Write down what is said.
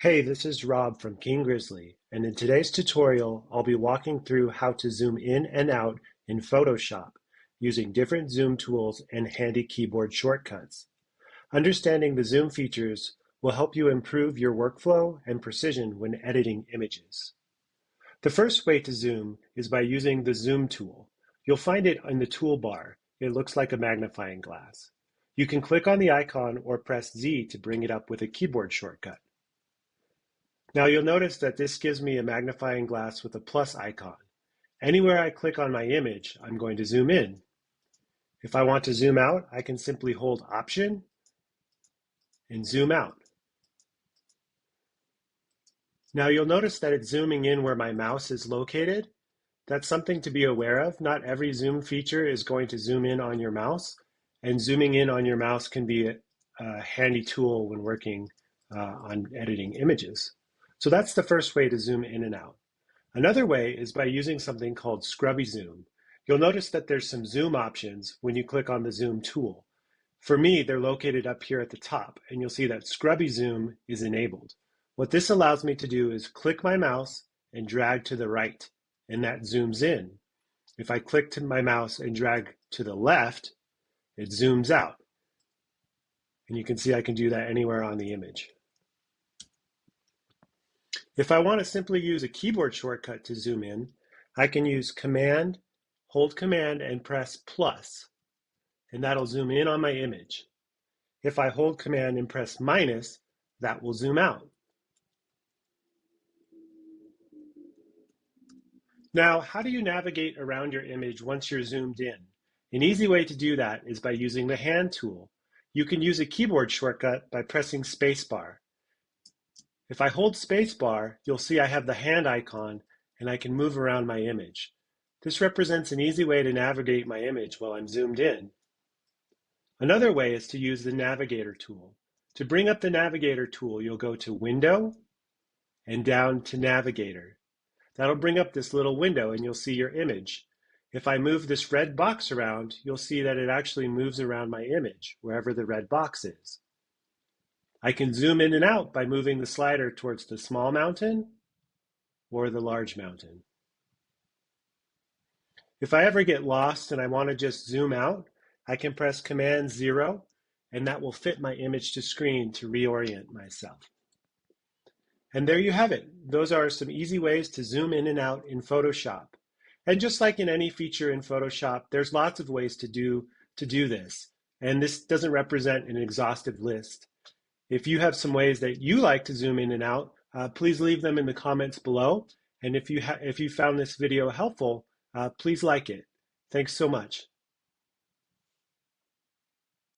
Hey, this is Rob from King Grizzly, and in today's tutorial, I'll be walking through how to zoom in and out in Photoshop using different zoom tools and handy keyboard shortcuts. Understanding the zoom features will help you improve your workflow and precision when editing images. The first way to zoom is by using the zoom tool. You'll find it in the toolbar. It looks like a magnifying glass. You can click on the icon or press Z to bring it up with a keyboard shortcut. Now you'll notice that this gives me a magnifying glass with a plus icon. Anywhere I click on my image, I'm going to zoom in. If I want to zoom out, I can simply hold Option and zoom out. Now you'll notice that it's zooming in where my mouse is located. That's something to be aware of. Not every zoom feature is going to zoom in on your mouse, and zooming in on your mouse can be a handy tool when working on editing images. So that's the first way to zoom in and out. Another way is by using something called Scrubby Zoom. You'll notice that there's some zoom options when you click on the zoom tool. For me, they're located up here at the top, and you'll see that Scrubby Zoom is enabled. What this allows me to do is click my mouse and drag to the right, and that zooms in. If I click to my mouse and drag to the left, it zooms out. And you can see I can do that anywhere on the image. If I want to simply use a keyboard shortcut to zoom in, I can use hold Command and press plus, and that'll zoom in on my image. If I hold Command and press minus, that will zoom out. Now, how do you navigate around your image once you're zoomed in? An easy way to do that is by using the hand tool. You can use a keyboard shortcut by pressing spacebar. If I hold spacebar, you'll see I have the hand icon and I can move around my image. This represents an easy way to navigate my image while I'm zoomed in. Another way is to use the Navigator tool. To bring up the Navigator tool, you'll go to Window and down to Navigator. That'll bring up this little window and you'll see your image. If I move this red box around, you'll see that it actually moves around my image, wherever the red box is. I can zoom in and out by moving the slider towards the small mountain or the large mountain. If I ever get lost and I want to just zoom out, I can press Command 0, and that will fit my image to screen to reorient myself. And there you have it. Those are some easy ways to zoom in and out in Photoshop. And just like in any feature in Photoshop, there's lots of ways to do this. And this doesn't represent an exhaustive list. If you have some ways that you like to zoom in and out, please leave them in the comments below. And if you found this video helpful, please like it. Thanks so much.